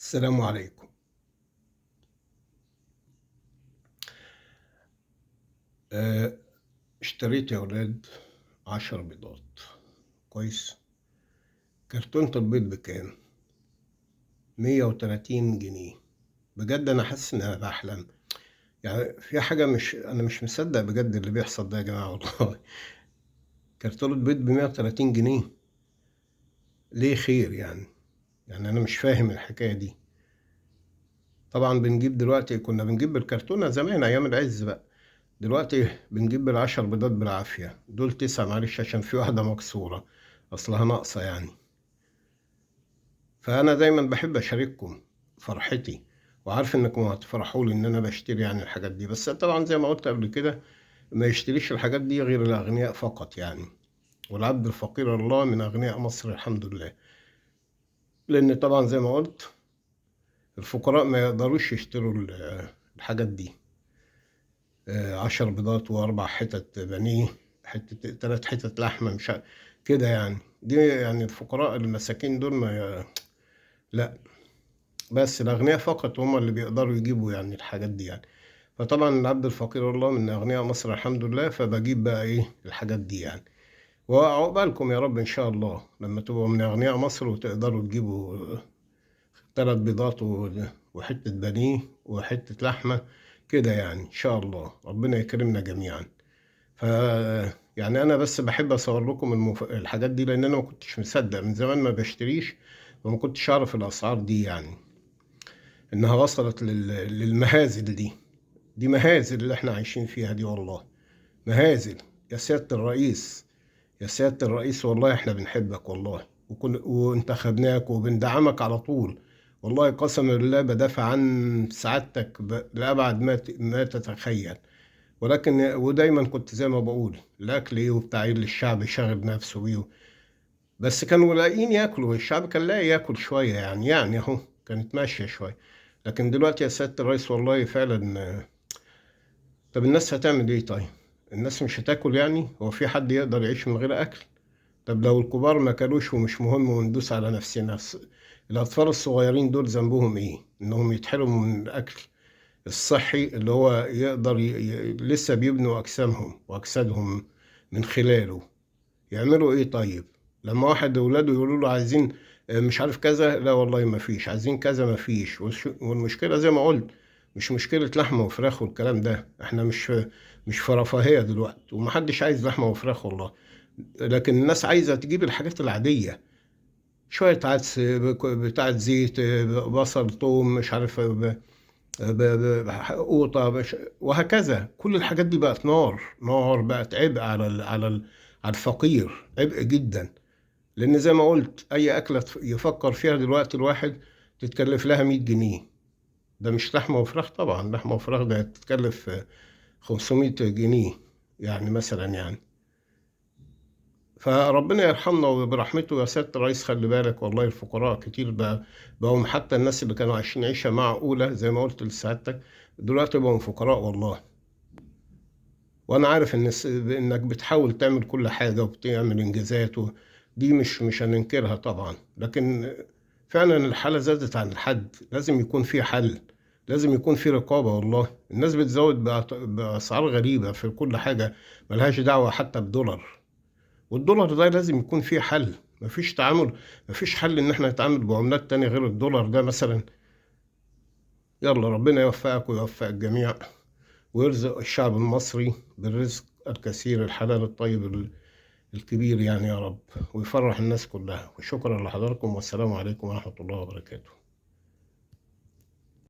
السلام عليكم. آه، اشتريت يا ولاد 10 بيضات. كويس. كرتونة البيض بكام؟ 130 جنيه. بجد أنا حاسس إن أنا بحلم. يعني في حاجة، أنا مش مصدق بجد اللي بيحصل ده يا جماعة والله. كرتونة بيض ب130 جنيه. ليه خير يعني؟ يعني أنا مش فاهم الحكاية دي. طبعا كنا بنجيب بالكرتونة زمان أيام العز بقى. دلوقتي بنجيب ال10 بيضات بالعافية، دول 9 معلش عشان في واحدة مكسورة، أصلها ناقصة يعني. فأنا دايما بحب أشارككم فرحتي، وعارف إنكم هتفرحوا لي إن أنا بشتري يعني الحاجات دي، بس طبعا زي ما قلت قبل كده ما يشتريش الحاجات دي غير الأغنياء فقط يعني. والعبد الفقير الله من أغنياء مصر الحمد لله. لأن طبعا زي ما قلت الفقراء ما يقدروش يشتروا الحاجات دي. 10 بيضات و4 حتت بانيه، 3 حتت لحمة، مش كده يعني. دي يعني الفقراء المساكين دول ما لا. بس الأغنياء فقط هم اللي بيقدروا يجيبوا يعني الحاجات دي يعني. فطبعا العبد الفقير الله من أغنياء مصر الحمد لله، فبجيب بقى إيه الحاجات دي يعني. وعقبالكم يا رب إن شاء الله لما تبقوا من أغنياء مصر وتقدروا تجيبوا 3 بيضات وحتة بانيه وحتة لحمة كده يعني. إن شاء الله ربنا يكرمنا جميعا. ف يعني انا بس بحب اصور لكم الحاجات دي، لان انا ما كنتش مصدق من زمان ما بشتريش، وما كنتش اعرف الاسعار دي يعني انها وصلت للمهازل دي. دي مهازل اللي احنا عايشين فيها دي والله. مهازل. يا سيادة الرئيس، يا سيادة الرئيس والله احنا بنحبك والله، وانتخبناك وبندعمك على طول. والله قسما بالله بدافع عن سعادتك لأبعد ما تتخيل. ودايما كنت زي ما بقول الاكل ايه وبتاع إيه اللي الشعب شاغل نفسه بيه. بس كانوا لاقيين ياكلوا، الشعب كان لاقي ياكل شويه يعني اهو كانت ماشيه شويه. لكن دلوقتي يا سياده الرئيس والله فعلا طب الناس هتعمل ايه طيب؟ الناس مش هتاكل يعني؟ هو في حد يقدر يعيش من غير اكل؟ طب لو الكبار ما كلوش ومش مهم وندوس على نفسنا، الاطفال الصغيرين دول ذنبهم ايه انهم يتحرموا من الاكل الصحي اللي هو يقدر لسه بيبنوا أجسامهم وأجسادهم من خلاله؟ يعملوا إيه طيب؟ لما واحد أولاده يقولوا له عايزين مش عارف كذا، لا والله ما فيش، عايزين كذا ما فيش. والمشكلة زي ما قلت مش مشكلة لحمة وفراخ والكلام ده، احنا مش في رفاهية دلوقتي، ومحدش عايز لحمة وفراخ والله. لكن الناس عايزة تجيب الحاجات العادية، شوية عدس بتاعة زيت، بصل، ثوم، مش عارف، قوطة وهكذا. كل الحاجات دي بقت نار نار، بقت عبء على الفقير، عبء جدا. لأن زي ما قلت أي أكلة يفكر فيها دلوقتي الواحد تتكلف لها 100 جنيه. ده مش لحمة وفراخ طبعا، لحمة وفراخ ده تتكلف 500 جنيه يعني مثلا يعني. فربنا يرحمنا برحمته يا سيادة الرئيس. خلي بالك والله الفقراء كتير بقوا حتى الناس اللي كانوا عايشين عيشة معقولة زي ما قلت لسعادتك دلوقتي بقوا فقراء والله. وأنا عارف إنك بتحاول تعمل كل حاجة وبتعمل إنجازات دي مش هننكرها طبعا، لكن فعلا الحالة زادت عن الحد. لازم يكون في حل، لازم يكون في رقابة. والله الناس بتزود بأسعار غريبة في كل حاجة، ملهاش دعوة حتى بدولار. والدولار ده لازم يكون فيه حل. مفيش تعامل، مفيش حل ان احنا نتعامل بعملات تانية غير الدولار ده مثلا. يلا ربنا يوفقك ويوفق الجميع، ويرزق الشعب المصري بالرزق الكثير الحلال الطيب الكبير يعني يا رب، ويفرح الناس كلها. وشكرا لحضراتكم، والسلام عليكم ورحمة الله وبركاته.